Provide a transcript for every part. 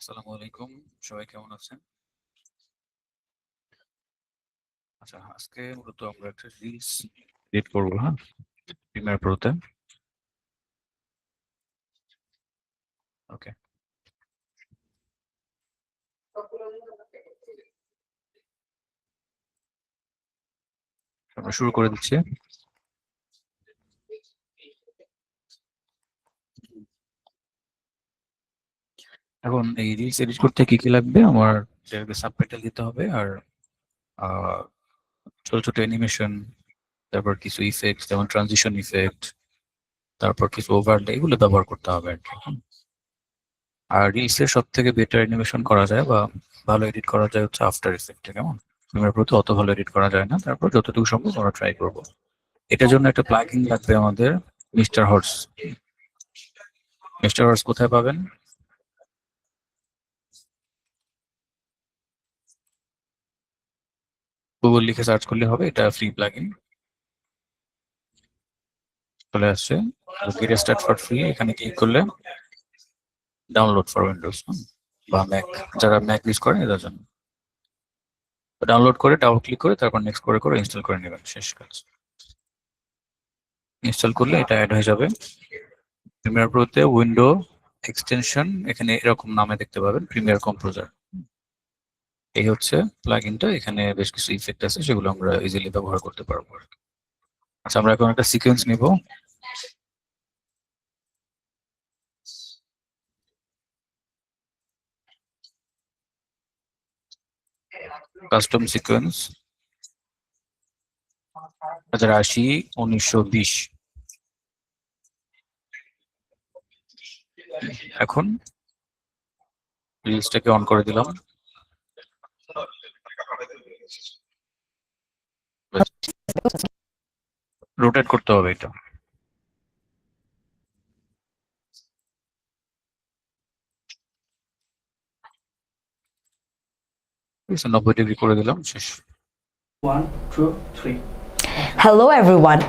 আসসালামু আলাইকুম, সবাই কেমন আছেন? আচ্ছা, আজকে মূলত আমরা একটা রিলস এডিট করবো, হ্যাঁ, প্রিমিয়ার প্রোতে। ওকে, আমরা শুরু করে দিচ্ছি। এখন এই রিলস এডিট করতে কি কি লাগবে? আমার সাবটাইটেল দিতে হবে, আর আহ, ছোট ছোট অ্যানিমেশন, তারপর কিছু ইফেক্ট যেমন ট্রানজিশন ইফেক্ট, তারপর কিছু ওভারলে, এগুলো ব্যবহার করতে হবে আর কি। আর রিলসের সব থেকে বেটার অ্যানিমেশন করা যায় বা ভালো এডিট করা যায় হচ্ছে আফটার ইফেক্টে। কেমন, প্রিমিয়ার প্রোতে অত ভালো এডিট করা যায় না, তারপর যতটুকু সম্ভব আমরা ট্রাই করবো। এটার জন্য একটা প্লাগইন লাগবে আমাদের, মিস্টার হর্স। মিস্টার হর্স কোথায় পাবেন? গুগল লিখে সার্চ করলে হবে, এটা ফ্রি প্লাগইন চলে আসছে। গেট স্টার্ট ফর ফ্রি, এখানে ক্লিক করলে ডাউনলোড ফর উইন্ডোজ বা ম্যাক, যারা ম্যাক ইউজ করেন এদের জন্য। ডাউনলোড করে ডাবল ক্লিক করে তারপর নেক্সট করে করে ইনস্টল করে নেবেন, শেষ কাজ। ইনস্টল করলে এটা অ্যাড হয়ে যাবে। প্রিমিয়ার প্রোতে উইন্ডো এক্সটেনশন এখানে এরকম নামে দেখতে পাবেন, প্রিমিয়ার কম্পোজার। এই হচ্ছে প্লাগইনটা, এখানে বেশ কিছু ইফেক্ট আছে, সেগুলো আমরা ইজিলি ব্যবহার করতে পারবো। আচ্ছা, আমরা এখন একটা সিকোয়েন্স নিব। Custom sequence 2080 1920। এখন রিলসটাকে অন করে দিলাম। রোটেট করতে হবে এটা। 90 ডিগ্রি করে দিলাম, শেষ। 1, 2, 3. Hello everyone.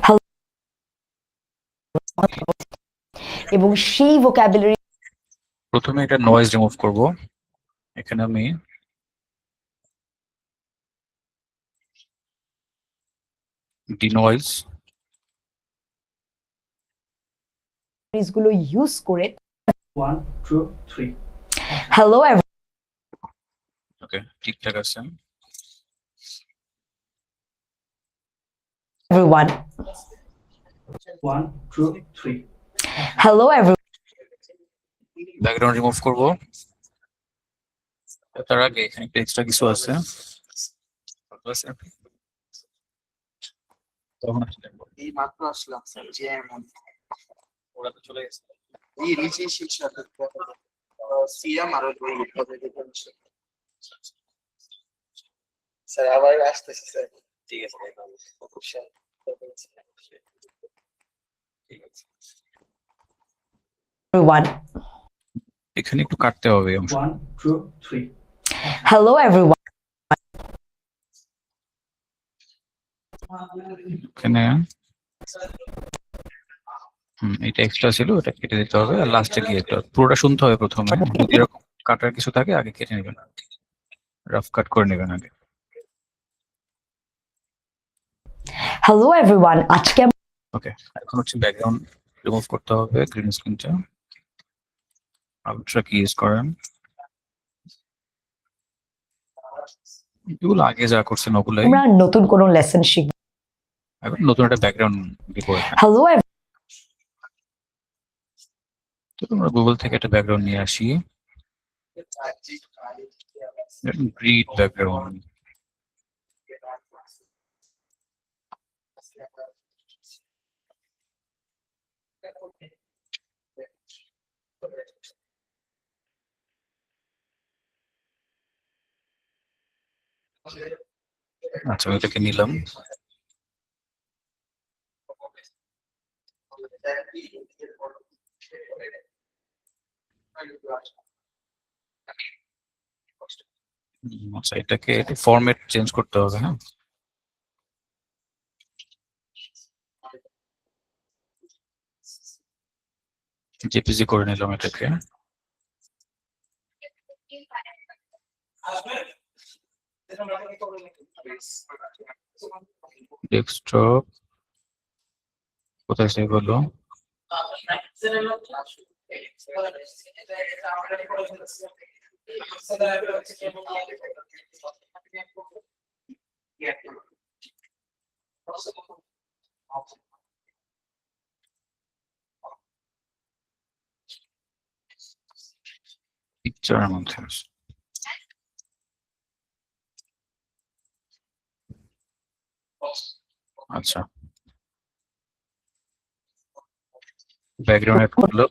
Hello এবং সেই vocabulary প্রথমে এটা নয়েজ রিমুভ করব। এখানে আমি ডিনয়েজ গুলো ইউজ করে 1, 2, 3. Hello ওকে, ঠিকঠাক আছে। everyone. 1, 2, 3. Hello everyone. Background remove করব। তার আগে এখানে একটা এক্সট্রা কিছু আছে, তখন এই মাত্র আসলাম স্যার, জি এমন ওরা তো চলে গেছে। এই নিচে শিক্ষা সিএম আর ওই স্যার আবার আসতেছি স্যার। ঠিক আছে, ঠিক আছে। Everyone. এখানে একটু কাটতে হবে এই অংশ। 1, 2, 3. Hello everyone. এখানে এটা এক্সট্রা ছিল, এটা কেটে দিতে হবে। আর লাস্টে গিয়ে এটা পুরোটা শুনতে হবে প্রথমে। যদি এরকম কাটার কিছু থাকে আগে কেটে নেবেন, রাফ কাট করে নেবেন আগে। Hello everyone. আজকে ওকে, এখন হচ্ছে ব্যাকগ্রাউন্ড রিমুভ করতে হবে, গ্রিন স্ক্রিনটা। আলট্রা কি ইউজ করেন, এগুলো আগে যা করছেন ওগুলাই। আমরা নতুন কোন লেসন শিখব। এখন নতুন একটা ব্যাকগ্রাউন্ড দিব এখানে। Hello তো আমরা গুগল থেকে একটা ব্যাকগ্রাউন্ড নিয়ে আসি, গ্রিড ব্যাকগ্রাউন্ড। আচ্ছা, আমি এটাকে নিলাম। আচ্ছা, এটাকে ফরম্যাট চেঞ্জ করতে হবে, হ্যাঁ। জেপিজি করে নিলাম এটাকে। ডেস্কটপ কোথায় সেভ হলো? পিকচারের মধ্যে আছে। আচ্ছা, ব্যাকগ্রাউন্ড এড করলো।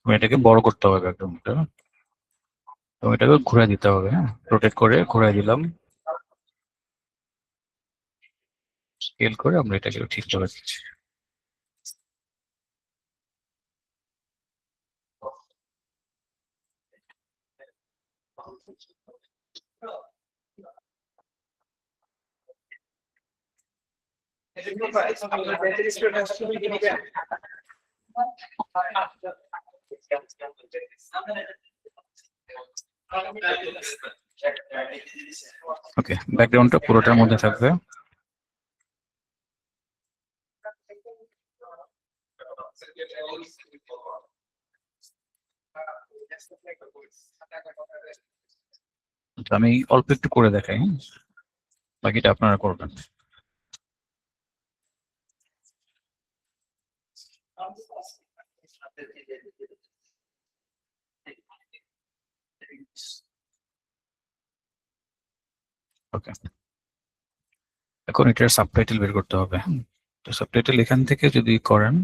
এটাকে বড় করতে হবে ব্যাকগ্রাউন্ডটা, তো এটাকে ঘুরে দিতে হবে। হ্যাঁ, রোটেট করে ঘুরে দিলাম, স্কেল করে আমরা এটাকে ঠিক করে দিচ্ছি। ওকে, ব্যাকগ্রাউন্ডটা পুরোটার মধ্যে থাকবে। আমি অল্প একটু করে দেখাই, বাকিটা আপনারা করবেন। ওকে, এখন এটার সাবটাইটেল বের করতে হবে। তো সাবটাইটেল এখান থেকে যদি করেন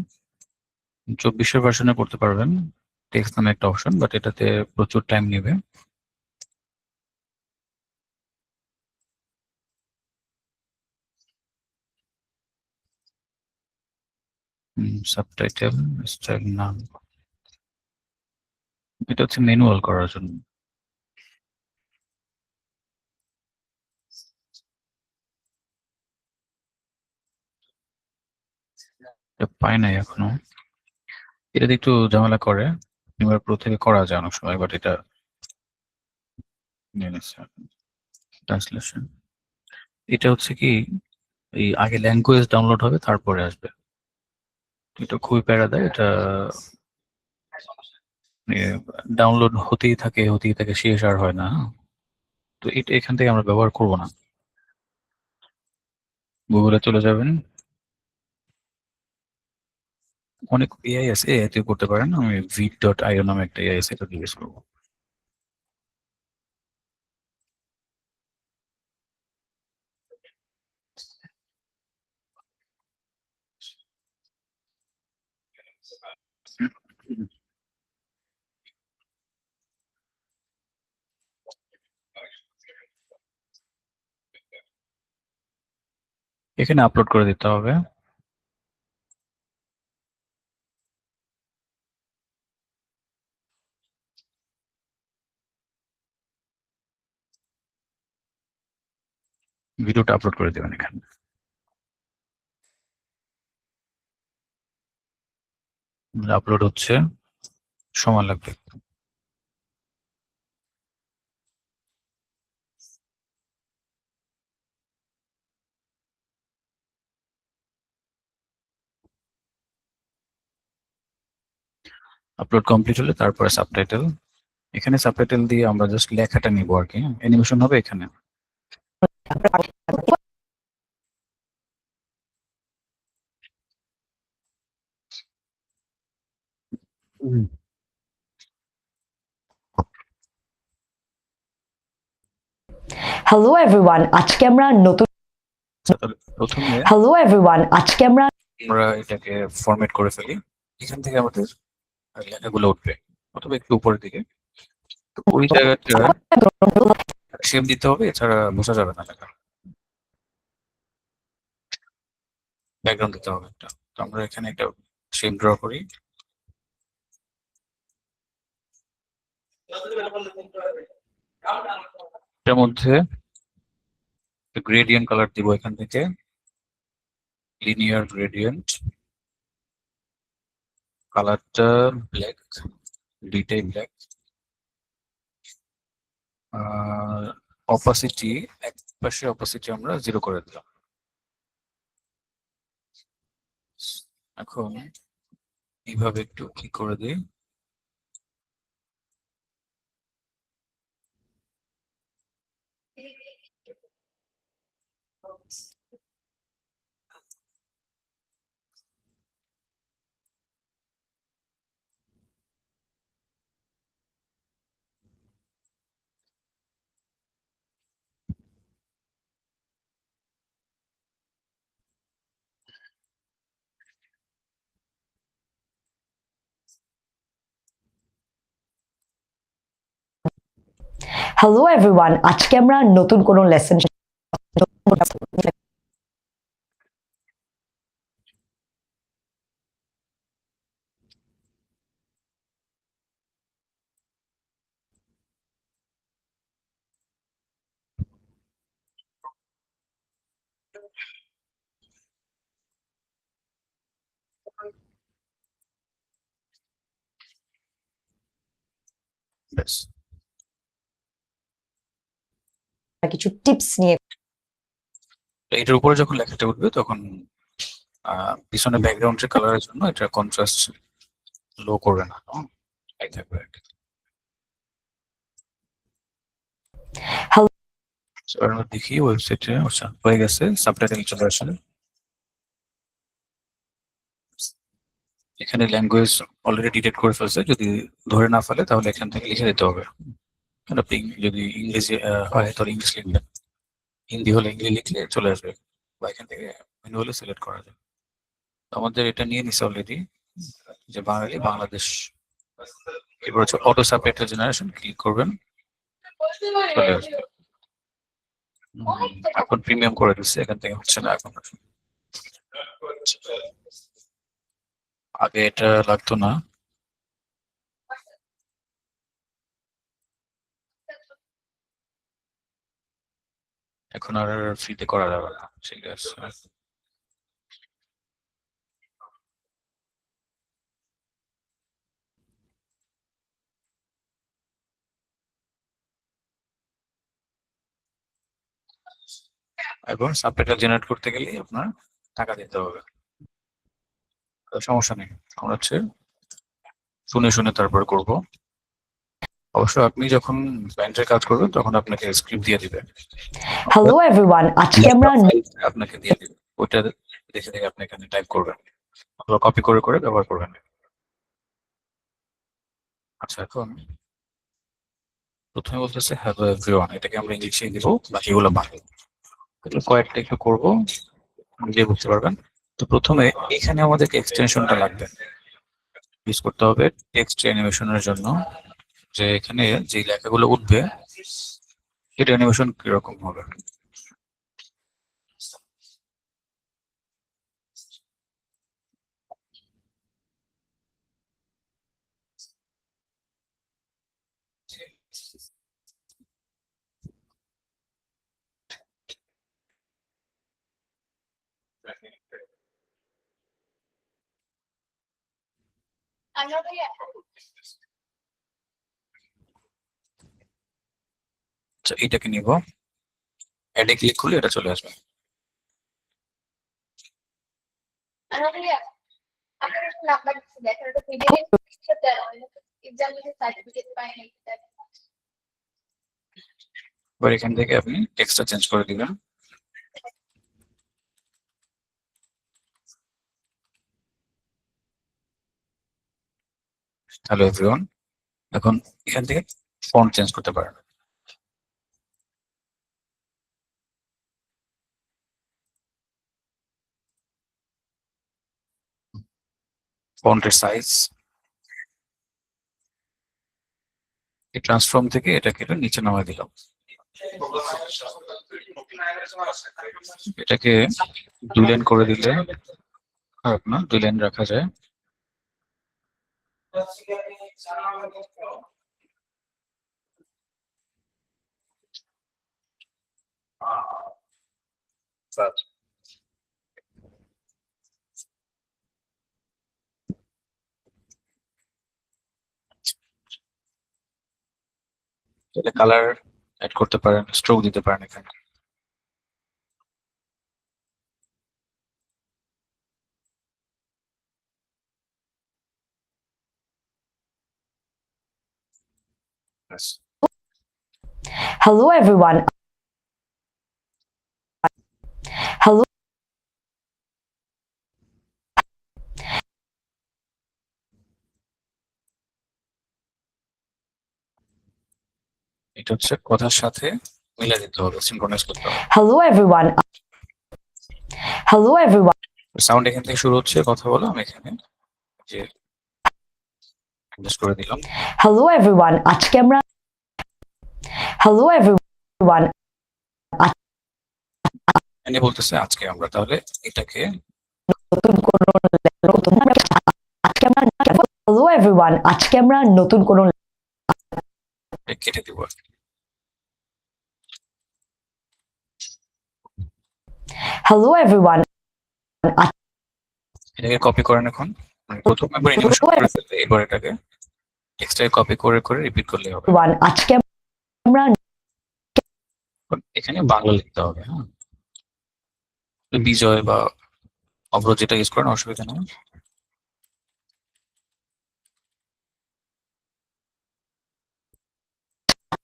2400 ভার্সনে করতে পারবেন। টেক্সট নামে একটা অপশন, বাট এটাতে প্রচুর টাইম নেবে। সাবটাইটেল স্টাইল নাম, এটা হচ্ছে ম্যানুয়াল করার জন্য। পাই নাই এখনো, এটাতে একটু ঝামেলা করে। এবার প্রো থেকে করা যায় অনেক সময়, বাট এটা ট্রান্সলেশন, এটা হচ্ছে কি এই আগে ল্যাঙ্গুয়েজ ডাউনলোড হবে তারপরে আসবে। এটা খুবই প্যারা দেয়। এটা ডাউনলোড হতেই থাকে, শেষ আর হয় না। তো এটা এখান থেকে আমরা ব্যবহার করব না। গুগলে চলে যাবেন, অনেক এআই আছে, এআই তে করতে পারেন। আমি vid.io নামে একটা এআই আছে, এটা ইউজ করবো। এখানে আপলোড করে দিতে হবে। ভিডিওটা আপলোড করে দেবেন এখানে। আপলোড হচ্ছে, সময় লাগবে। আপলোড কমপ্লিট হলে তারপরে সাবটাইটেল, এখানে সাবটাইটেল দিয়ে আমরা জাস্ট লেখাটা নিব আর কি। অ্যানিমেশন হবে এখানে। হ্যালো এভরিওয়ান, আজকে আমরা নতুন প্রথমে হ্যালো এভরিওয়ান, আজকে আমরা এটাকে ফরম্যাট করে ফেলি। এখান থেকে আমাদের লেখাগুলো উঠবে, অথবা একটু উপরের দিকে। তো ওই জায়গাটা শেপ দিতে হবে, এছাড়া বোঝা যাবে না লেখা। ব্যাকগ্রাউন্ড দিতে হবে একটা। তো আমরা এখানে একটা শেপ ড্র করি। এটার মধ্যে গ্রেডিয়েন্ট কালার দিব এখান থেকে, লিনিয়ার গ্রেডিয়েন্ট। কালারটা ব্ল্যাক, দুইটাই ব্ল্যাক। আর অপাসিটি, এক পাশে অপাসিটি আমরা 0 করে দিলাম। এখন এইভাবে একটু ক্লিক করে দিই। হ্যালো এভরিওয়ান, আজকে আমরা নতুন কোনো লেসন ব্যাস। কিছু টিপস নিয়ে তো এটার উপরে যখন লেখাটা উঠবে তখন পিছনে ব্যাকগ্রাউন্ডের কালারের জন্য এটা কন্ট্রাস্ট লো করবে না, তাই থাকবে আর কি। হ্যালো So, আমরা দেখি ওয়েবসাইটে হয়ে গেছে, সাবটাইটেল চলে আসে। এখানে ল্যাঙ্গুয়েজ অলরেডি ডিটেক্ট করে ফেলছে, যদি ধরে না ফেলে তাহলে এখান থেকে লিখে দিতে হবে। আপনি যদি ইংরেজি হয় তাহলে ইংলিশ লিখবেন, হিন্দি হলে ইংলিশ লিখলে চলে আসবে, বা এখান থেকে ম্যানুয়ালি সিলেক্ট করা যায়। তো আমাদের এটা নিয়ে নিছে অলরেডি, যে বাঙালি বাংলাদেশ। এবার হচ্ছে অটো সাবটাইটেল জেনারেশন, ক্লিক করবেন, চলে আসবে। এখন প্রিমিয়াম করে দিচ্ছে, এখান থেকে হচ্ছে না এখন। আগে এটা লাগতো না। এখন আর ফ্রিতে করা যাবে না, ঠিক আছে। এখন সাবটাইটেল জেনারেট করতে গেলে আপনার টাকা দিতে হবে। তো সমস্যা নেই, আমরা হচ্ছে শুনে শুনে তারপর করব। অবশ্য আপনি যখন ব্যাংকের কাজ করবেন তখন আপনাকে স্ক্রিপ্ট দিয়ে দিবে, হ্যালো এভরিওয়ান, আজকে আমরা আপনাকে দিয়ে দিবে, ওইটা দেখে দেখে আপনি এখানে টাইপ করবেন অথবা কপি করে করে ব্যবহার করবেন। আচ্ছা, এখন প্রথমে বলতেছে হ্যালো এভরিওয়ান, এটাকে আমরা ইংলিশে দিব, বাকিগুলো বাংলা। এগুলো কয়েকটা একটু করবো, নিজে বুঝতে পারবেন। তো প্রথমে এখানে আমাদেরকে এক্সটেনশনটা লাগবে, ইউজ করতে হবে টেক্সট অ্যানিমেশনের জন্য। যে এখানে যে লেখাগুলো উঠবে সেটা অ্যানিমেশন কিরকম হবে। আচ্ছা, এটাকে নিব, অ্যাডে ক্লিক করলে এটা চলে আসবে। এবার এখান থেকে আপনি টেক্সটটা চেঞ্জ করে দিবেন। হ্যালো এভরিওয়ান, এখন এখান থেকে ফন্ট চেঞ্জ করতে পারেন। ফন্টের সাইজ, এই ট্রান্সফর্ম থেকে এটা কেটে নিচে নামায় দিলাম। এটাকে 2 লাইন করে দিলে খারাপ না, 2 লাইন রাখা যায়। কালার অ্যাড করতে পারেন, স্ট্রোক দিতে পারেন এখানে। ব্যাস। Hello everyone. Hello এটা হচ্ছে কথার সাথে মিলে দিতে হবে, সিনক্রোনাইজ করতে হবে। hello everyone. Hello everyone. Sound এখান থেকে শুরু হচ্ছে, কথা বলো, আমি এখানে যে অ্যাডজাস্ট করে দিলাম। Hello everyone. আজকে আমরা Hello everyone. এনে বলতেছে আজকে আমরা, তাহলে এটাকে নতুন কোন আজকে আমরা Hello everyone. আজকে আমরা নতুন কোন কেটে দিব আর কি। Hello everyone. এটাকে কপি করেন এখন, মানে প্রথম একবার অ্যানিমেশন করে ফেলতে, এবার এটাকে টেক্সটটাকে কপি করে করে রিপিট করলে হবে। Everyone. আজকে আমরা এখানে বাংলা লিখতে হবে। হ্যাঁ, বিজয় বা অভ্র যেটা ইউজ করেন অসুবিধা নেই।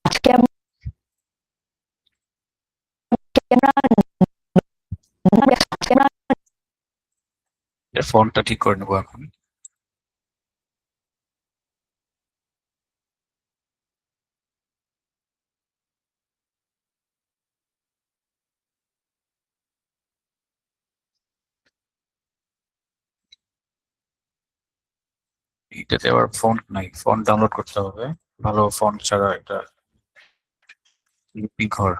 আজকে আমরা এর ফন্টটা ঠিক করে নেবো এখন। এটাতে আবার ফন্ট নাই, ফন্ট ডাউনলোড করতে হবে, ভালো ফন্ট ছাড়া এটা লিপি ঘর।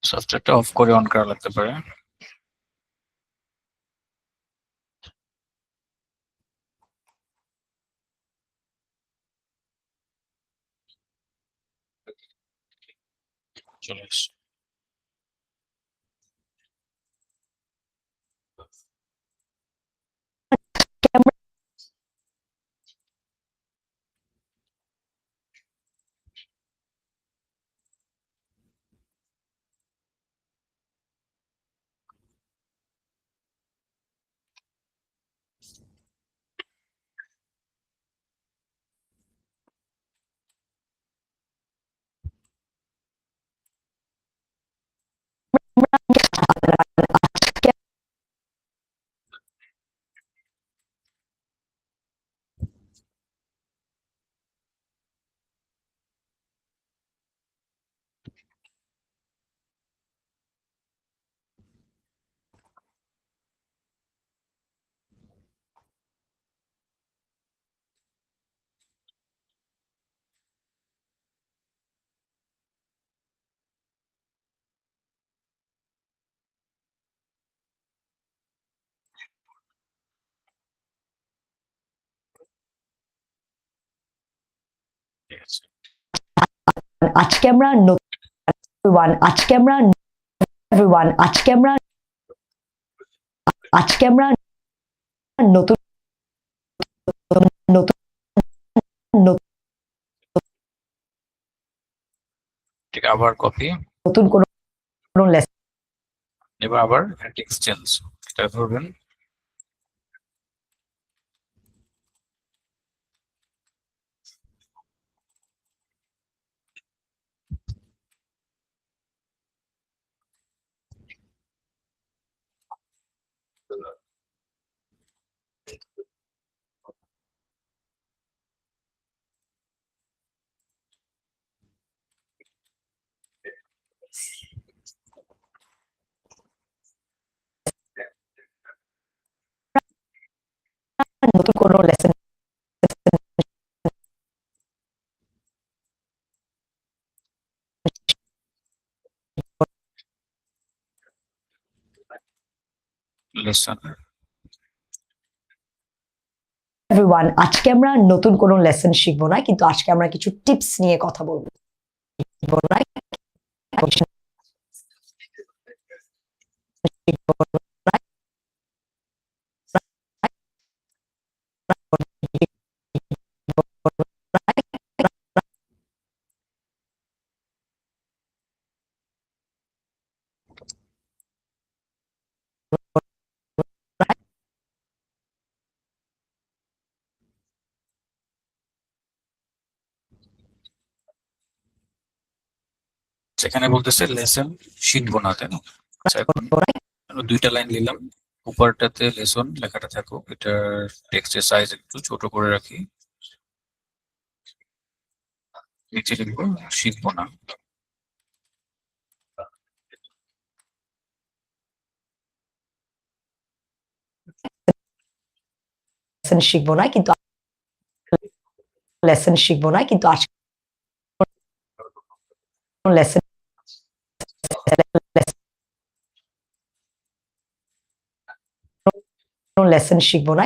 সফটওয়্যারটা অফ করে অন করা লাগতে পারে। চলে এসছে। ঠিক আছে। আজকে আমরা everyone, আজকে আমরা নতুন নতুন ঠিক আবার কপি, নতুন কোন লেসন এবার আবার টেক্সট চেঞ্জ, এটা ধরবেন। নতুন কোন লেসন লেসন everyone, আজকে আমরা নতুন কোন লেসন শিখবো না, কিন্তু আজকে আমরা কিছু টিপস নিয়ে কথা বলবো। শিখবো না, শিখবো না, সেখানে বলতেছে লেসন শিখবো না, তাই না? আচ্ছা, এখন দুইটা লাইন নিলাম, উপরটাতে লেসন লেখাটা থাকুক, এটার টেক্সটের সাইজ একটু ছোট করে রাখি, নিচে লিখবো শিখবো না। লেসন শিখবো না, কিন্তু লেসন শিখবো না, কিন্তু আজকে লেসন লেসন শিখবো না,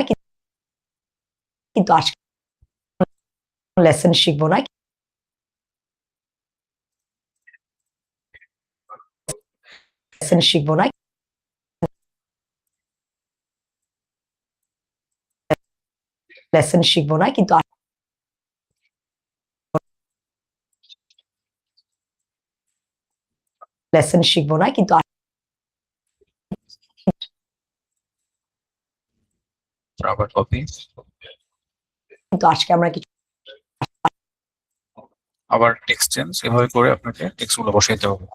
কিন্তু আজকে লেসন শিখবো না, লেসন শিখবো না, লেসন শিখবো না, কিন্তু লেসন শিখবো না, কিন্তু আবার কপি, কিন্তু আজকে আমরা কিছু আবার টেক্সট চেঞ্জ, এভাবে করে আপনাকে টেক্সট গুলো বসাইতে হবে।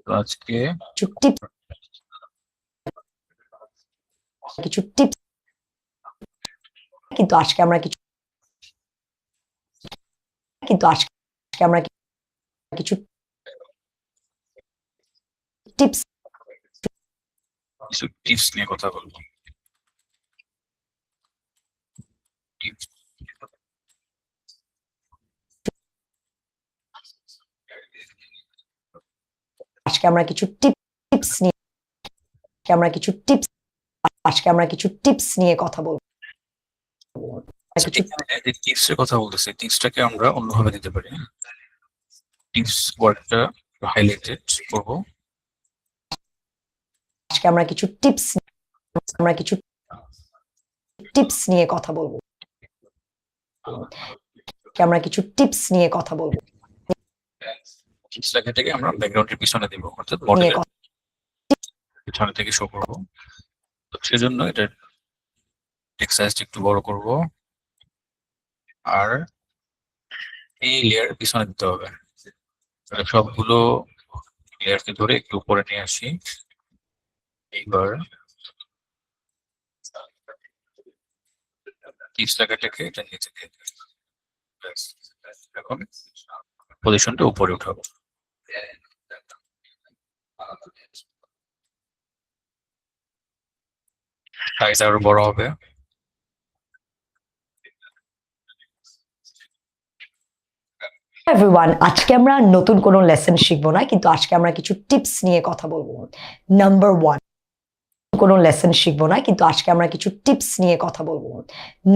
তো আজকে কিছু টিপস, কিন্তু আজকে আমরা কিছু কিছু টিপস কিছু টিপস নিয়ে কথা বলবো। Tips। আজকে আমরা কিছু টিপস নিয়ে আজকে আমরা কিছু টিপস নিয়ে কথা বলবো। কিছু টিপস এর কথা বলতেছি, টিপসটাকে আমরা অন্যভাবে দিতে পারি। টিপস ওয়ার্ডটা হাইলাইটেড করব। আজকে আমরা কিছু টিপস নিয়ে কথা বলবো। আমরা কিছু টিপস নিয়ে কথা বলবো। টিপস লেখাটাকে আমরা ব্যাকগ্রাউন্ডের পিছনে দিব, অর্থাৎ মডেলের পিছনে থেকে শো করব। তো সেজন্য এটা টেক্সট সাইজটা একটু বড় করব, আর এই লেয়ার পিছনে দিতে হবে। তাহলে সবগুলো লেয়ারকে ধরে একটু উপরে নিয়ে আসি। এইবার টিপস লেখাটাকে এটা নিচে দিয়ে দিই। ব্যাস, এখন পজিশনটা উপরে উঠাবো। সাইজ আরো বড় হবে। এভরিওয়ান, আজকে আমরা নতুন কোনো লেসন শিখবো না, কিন্তু আজকে আমরা কিছু টিপস নিয়ে কথা বলবো। নাম্বার ওয়ান, কোনো লেসন শিখবো না, কিন্তু আজকে আমরা কিছু টিপস নিয়ে কথা বলবো।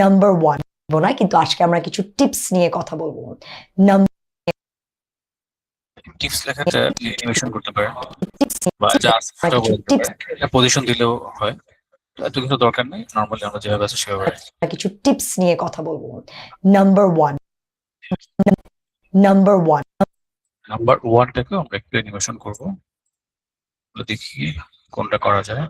নাম্বার ওয়ান না, কিন্তু আজকে আমরা কিছু টিপস নিয়ে কথা বলবো। টিপস লেখাটা অ্যানিমেশন করতে পারেন বা জাস্ট পজিশন দিলেও হয়, এত কিছু দরকার নেই। নরমালি আমরা যেভাবে আছে সেভাবে কিছু টিপস নিয়ে কথা বলবো। নাম্বার ওয়ান, নাম্বার ওয়ানটাকে আমরা একটু অ্যানিমেশন করবো, দেখি কোনটা করা যায়।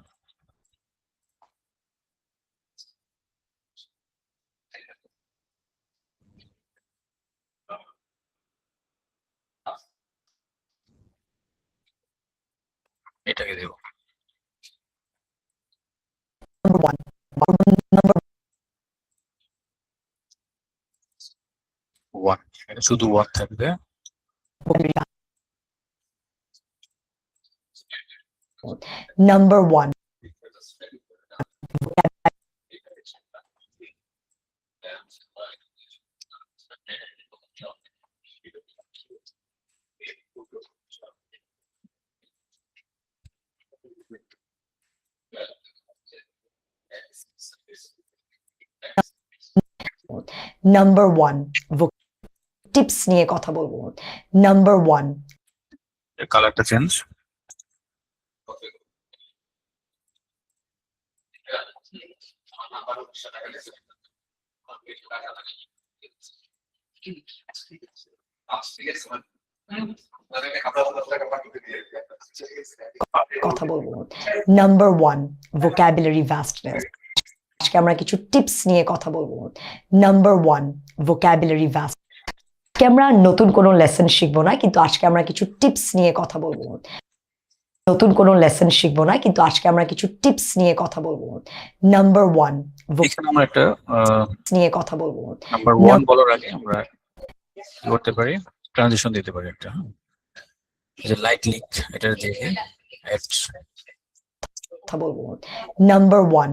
এটাকে দেব ওয়ান, ওয়ান, এটা শুধু ওয়ান থাকবে। Number one, number one, tips নিয়ে কথা বলবো। নাম্বার ওয়ান, কালারটা চেঞ্জ। কথা বলবো। Number one, vocabulary vastness. আজকে আমরা কিছু টিপস নিয়ে কথা বলবো। Number one, vocabulary vast. আজকে আমরা নতুন কোনো লেসন শিখবো না, কিন্তু আজকে আমরা কিছু টিপস নিয়ে কথা বলবো। নতুন কোনো লেসন শিখবো না, কিন্তু আজকে আমরা কিছু টিপস নিয়ে কথা বলবো। নাম্বার ওয়ান, এখানে আমরা একটা নিয়ে কথা বলবো। নাম্বার ওয়ান বলার আগে আমরা কি করতে পারি, ট্রানজিশন দিতে পারি একটা, যে লাইট লিঙ্ক, এটা দেখে কথা বলবো। নাম্বার ওয়ান,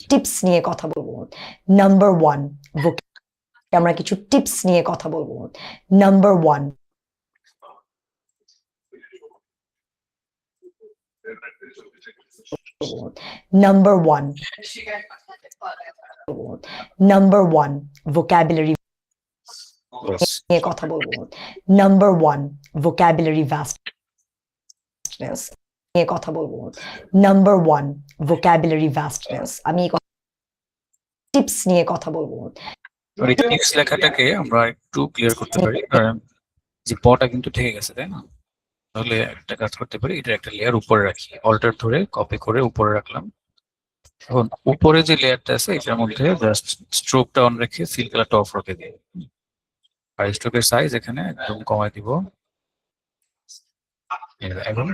টিপস নিয়ে কথা বলবো। নাম্বার ওয়ান, আমরা কিছু টিপস নিয়ে কথা বলবো। Number one, number one, number one, vocabulary নিয়ে কথা বলবো। নাম্বার ওয়ান, ভোকাবুলারি ভাস্টনেস নিয়ে কথা বলবো। Number one, vocabulary vastness. আমি টিপস নিয়ে কথা বলবো। টিপস লেখাটাকে আমরা একটু ক্লিয়ার করতে পারি, কারণ যে পটা কিন্তু থেকে গেছে, তাই না? তাহলে একটা কাজ করতে পারি, এটা একটা লেয়ার উপরে রাখি, অল্টার ধরে কপি করে উপরে রাখলাম। এখন উপরে যে লেয়ারটা আছে এটার মধ্যে জাস্ট স্ট্রোকটা অন রেখে ফিল কালারটা অফ রেখে দিই, আর স্ট্রোকের সাইজ এখানে একদম কমাই দিব। এখন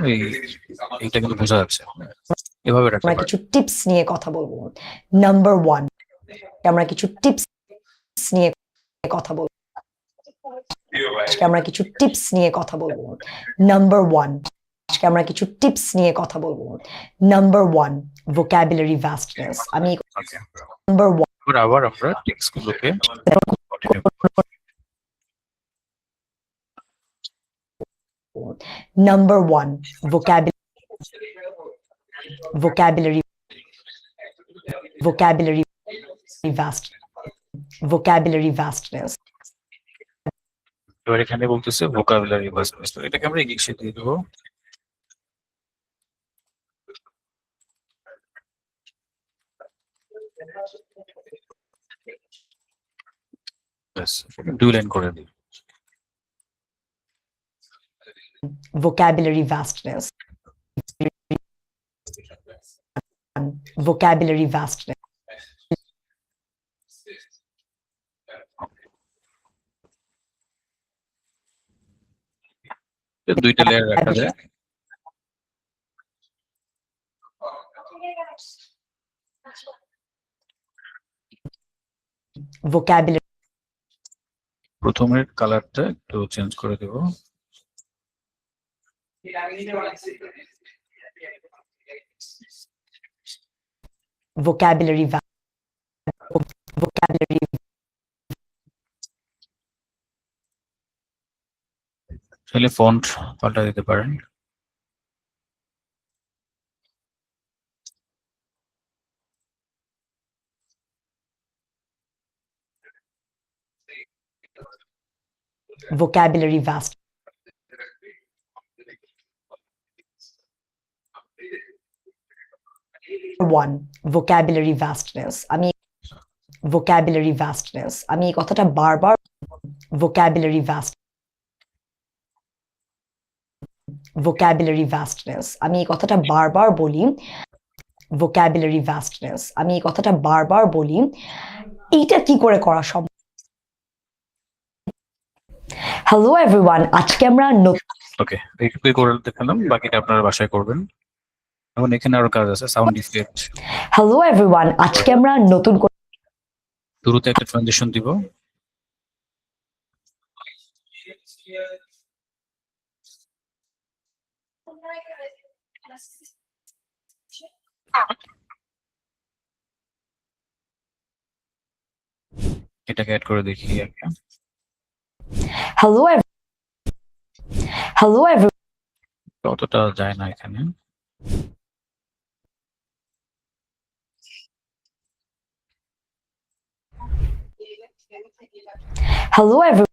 এইটা কিন্তু বোঝা যাচ্ছে, এভাবে রাখতে আমরা পারি। কিছু টিপস নিয়ে কথা বলবো। নাম্বার ওয়ান, আমরা কিছু টিপস নিয়ে কথা বলবো। আজকে আমরা কিছু টিপস নিয়ে কথা বলবো। নাম্বার ওয়ান, আজকে আমরা কিছু টিপস নিয়ে কথা বলবো। Number one, vocabulary vastness. আমি নাম্বার ওয়ান, আবার আমরা টেক্সট গুলোকে নাম্বার ওয়ান, ভোকাবুলারি ভাস্টনেস। এবার এখানে বলতেছে ভোকাবুলারি ভার্সেস, এটাকে আমরা ইংলিশে দিয়ে দেবো। দুই লাইন করে দিই। Vocabulary vastness. Vocabulary vastness. দুইটা লেয়ার রাখা যায়। Vocabulary. প্রথমের কালারটা একটু চেঞ্জ করে দেব। Vocabulary. Vocabulary. চাইলে ফন্ট পাল্টা দিতে পারেন। vocabulary vast one vocabulary vastness আমি vocabulary vastness আমি এই কথাটা বারবার vocabulary vastness আমি এই কথাটা বারবার বলি vocabulary vastness আমি এই কথাটা বারবার বলি এইটা কি করে করা সম্ভব হ্যালো এভরিওয়ান আজকে আমরা ওকে, এইটুকুই করে দেখালাম, বাকিটা আপনারা বাসায় করবেন। এখন এখানে আরো কাজ আছে, সাউন্ড ইফেক্ট। হ্যালো এভরিওয়ান আজকে আমরা নতুন শুরুতে একটা ট্রানজিশন দিব। এটাকে অ্যাড করে দেখি একটা। হ্যালো এভরিওয়ান অতটা যায় না এখানে। হ্যালো এভরিওয়ান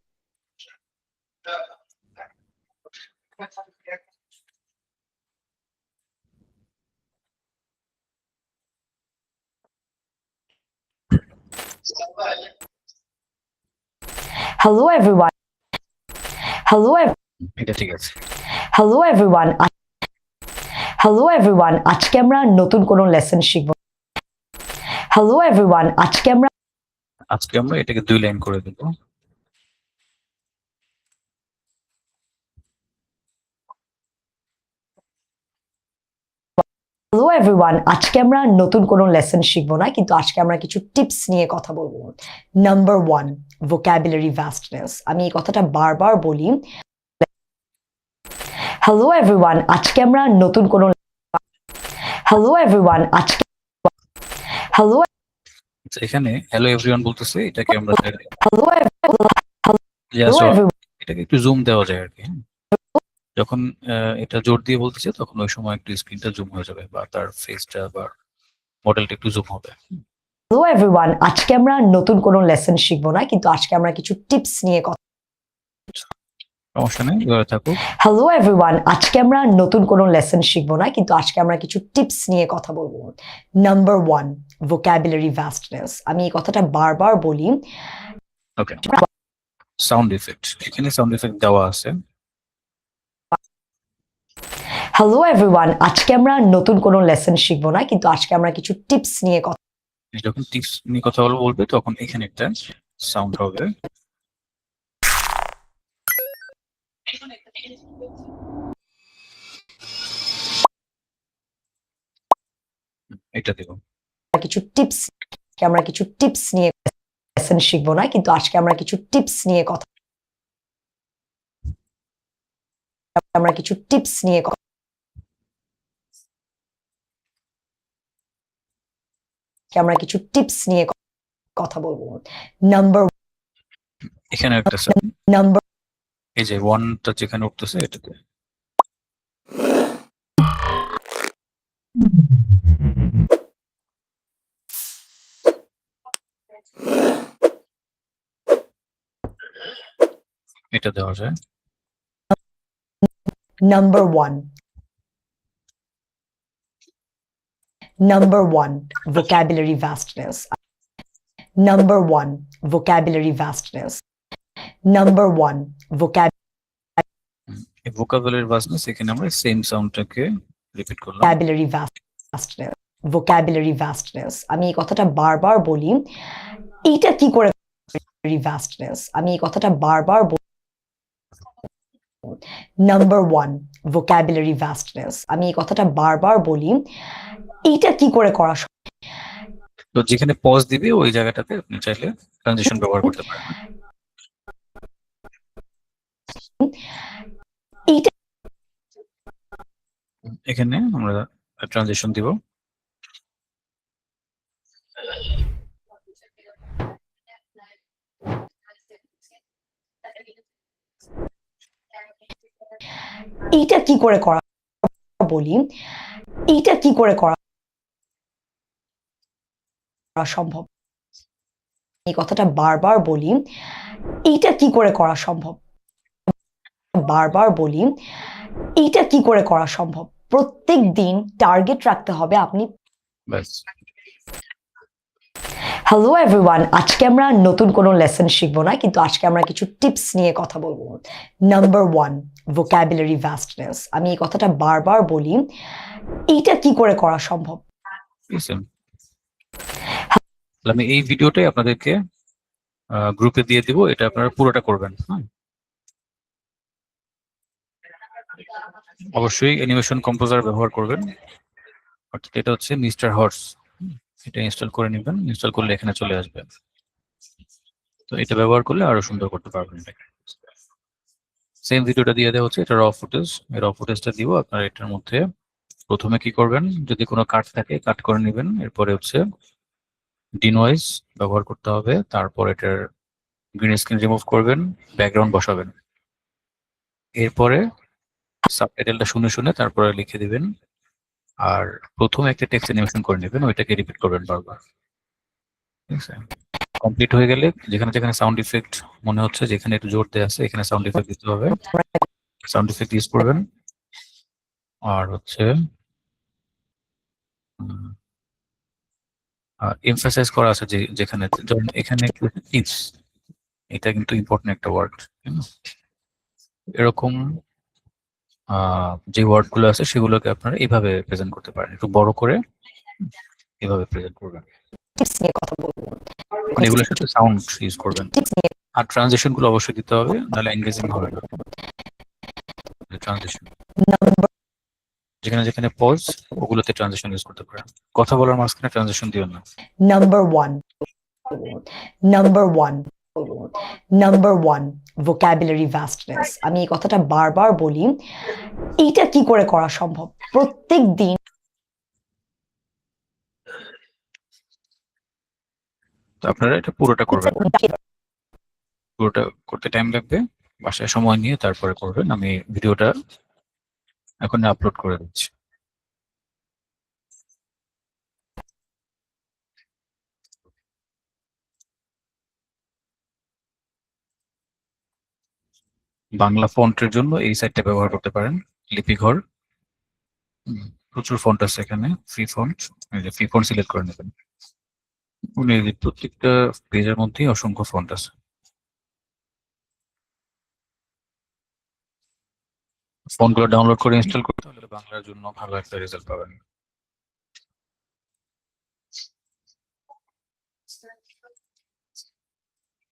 হ্যালো এভরিওয়ান এটা ঠিক আছে। হ্যালো এভরিওয়ান আজকে আমরা নতুন কোনো লেসন শিখব হ্যালো এভরিওয়ান আজকে আমরা এটাকে 2 লাইন করে দেব। হ্যালো এভরিওয়ান আজকে আমরা নতুন কোনো লেসন শিখবো না কিন্তু আজকে আমরা কিছু টিপস নিয়ে কথা বলবো নাম্বার 1 vocabulary vastness আমি এই কথাটা বারবার বলি হ্যালো এভরিওয়ান আজকে আমরা নতুন কোনো হ্যালো এভরিওয়ান আজকে হ্যালো এখানে হ্যালো এভরিওয়ান বলতেছে, এটাকে আমরা হ্যালো এটাকে একটু জুম দেওয়া যায় আর কি। যখন এটা জোর দিয়ে বলতেছে তখন ওই সময় একটু স্ক্রিনটা জুম হয়ে যাবে, বা তার ফেসটা বা মডেলটা একটু জুম হবে। হ্যালো এভরিওয়ান আজকে আমরা নতুন কোনো লেসন শিখবো না কিন্তু আজকে আমরা কিছু টিপস নিয়ে কথা সমস্যা নেই, এভাবে থাকুক। হ্যালো এভরিওয়ান আজকে আমরা নতুন কোনো লেসন শিখবো না কিন্তু আজকে আমরা কিছু টিপস নিয়ে কথা বলবো নাম্বার 1 vocabulary vastness আমি এই কথাটা বারবার বলি ওকে, সাউন্ড ইফেক্ট, এখানে সাউন্ড ইফেক্ট দেওয়া আছে। হ্যালো এভরিওয়ান আজকে আমরা নতুন কোনো লেসন শিখবো না কিন্তু আজকে আমরা কিছু টিপস নিয়ে কথা যখন টিপস নিয়ে কথা বলবে তখন এখানে একটা সাউন্ড হবে। এটা দেব। আমরা কিছু টিপস নিয়ে লেসন শিখবো না কিন্তু আজকে আমরা কিছু টিপস নিয়ে কথা আমরা কিছু টিপস নিয়ে আমরা কিছু টিপস নিয়ে কথা বলবো নাম্বার এখানে একটা নাম্বার এই যে 1টা যেখানে উঠতেছে এটাতে এটা দেওয়া যায়। Number 1 vocabulary vastness number 1 vocabulary vastness number 1 এই vocabulary vastness এখানে আমরা সেম সাউন্ডটাকে রিপিট করলাম। vocabulary vastness আমি এই কথাটা বারবার বলি এইটা কি করে vastness আমি এই কথাটা বারবার নাম্বার 1 vocabulary vastness আমি এই কথাটা বারবার বলি এইটা কি করে করা তো যেখানে পজ দিবে ওই জায়গাটাতে আপনি চাইলে ট্রানজিশন ব্যবহার করতে পারেন। এখানে আমরা ট্রানজিশন দিব। এইটা কি করে করা বলি, এইটা কি করে করা সম্ভব, এই কথাটা বারবার বলি, এইটা কি করে করা সম্ভব, বারবার বলি, এইটা কি করে করা সম্ভব। প্রত্যেক দিন টার্গেট রাখতে হবে আপনি। ব্যাস। হ্যালো এভরিওয়ান, আজকে আমরা নতুন কোনো লেসন শিখবো না, কিন্তু আজকে আমরা কিছু টিপস নিয়ে কথা বলবো। Number 1, vocabulary vastness. আমি এই কথাটা বারবার বলি, এইটা কি করে করা সম্ভব। Listen, আমি এই ভিডিওটাই আপনাদেরকে গ্রুপে দিয়ে দিব, এটা আপনারা পুরোটা করবেন। হ্যাঁ, অবশ্যই অ্যানিমেশন কম্পোজার ব্যবহার করবেন, অর্থাৎ এটা হচ্ছে মিস্টার হর্স। এটা ইনস্টল করে নেবেন, ইনস্টল করলে এখানে চলে আসবে। তো এটা ব্যবহার করলে আরো সুন্দর করতে পারবেন। সেম ভিডিওটা দিয়ে দেওয়া হচ্ছে, এটা র ফুটেজ। এই র ফুটেজটা দিব। আপনারা এটার মধ্যে প্রথমে কি করবেন, যদি কোনো কাট থাকে কাট করে নেবেন, এরপরে হচ্ছে ডিনয়েজ ব্যবহার করতে হবে, তারপর এটার গ্রিন স্ক্রিন রিমুভ করবেন, ব্যাকগ্রাউন্ড বসাবেন, এরপরে সাবটাইটেলটা শুনে শুনে তারপরে লিখে দিবেন, আর প্রথমে একটা টেক্সট অ্যানিমেশন করে নেবেন, ওইটাকে রিপিট করবেন বারবার। ঠিক আছে, কমপ্লিট হয়ে গেলে যেখানে যেখানে সাউন্ড ইফেক্ট মনে হচ্ছে যেখানে একটু জোর দেওয়া আছে এখানে সাউন্ড ইফেক্ট দিতে হবে, সাউন্ড ইফেক্ট ইউজ করবেন। আর হচ্ছে এমফাসাইজ করা আছে যে যেখানে, যেমন এখানে টিপস, এটা কিন্তু ইম্পর্টেন্ট একটা ওয়ার্ড। এরকম যে ওয়ার্ড গুলো আছে সেগুলোকে আপনারা এইভাবে প্রেজেন্ট করতে পারেন, একটু বড় করে এভাবে প্রেজেন্ট করবেন। টিপস নিয়ে কথা বলবো। মানে এগুলোর সাথে সাউন্ড ইউজ করবেন, টিপস নিয়ে আর ট্রানজিশন গুলো অবশ্যই দিতে হবে, নাহলে এনগেজিং হবে না। ট্রানজিশন যেখানে যেখানে পজ, ওগুলোতে ট্রানজিশন ইউজ করতে পারেন। কথা বলার মাঝখানে ট্রানজিশন দিও না। Number 1, number 1, number 1, vocabulary vastness. আমি এই কথাটা বারবার বলি, এইটা কি করে করা সম্ভব। প্রত্যেক দিন তো আপনারা এটা পুরোটা করবেন, পুরোটা করতে টাইম লাগবে, বাসায় সময় নিয়ে তারপরে করবেন। আমি ভিডিওটা এখন আপলোড করে দিচ্ছি। বাংলা ফন্টের জন্য এই সাইটটা ব্যবহার করতে পারেন, লিপিঘর। প্রচুর ফন্ট আছে এখানে, ফ্রি ফন্ট। এই যে ফ্রি ফন্ট সিলেক্ট করে নেবেন, প্রত্যেকটা পেজের মধ্যেই অসংখ্য ফন্ট আছে। ফন্টগুলো ডাউনলোড করে ইনস্টল করতে হলে বাংলার জন্য ভালো একটা রেজাল্ট পাবেন।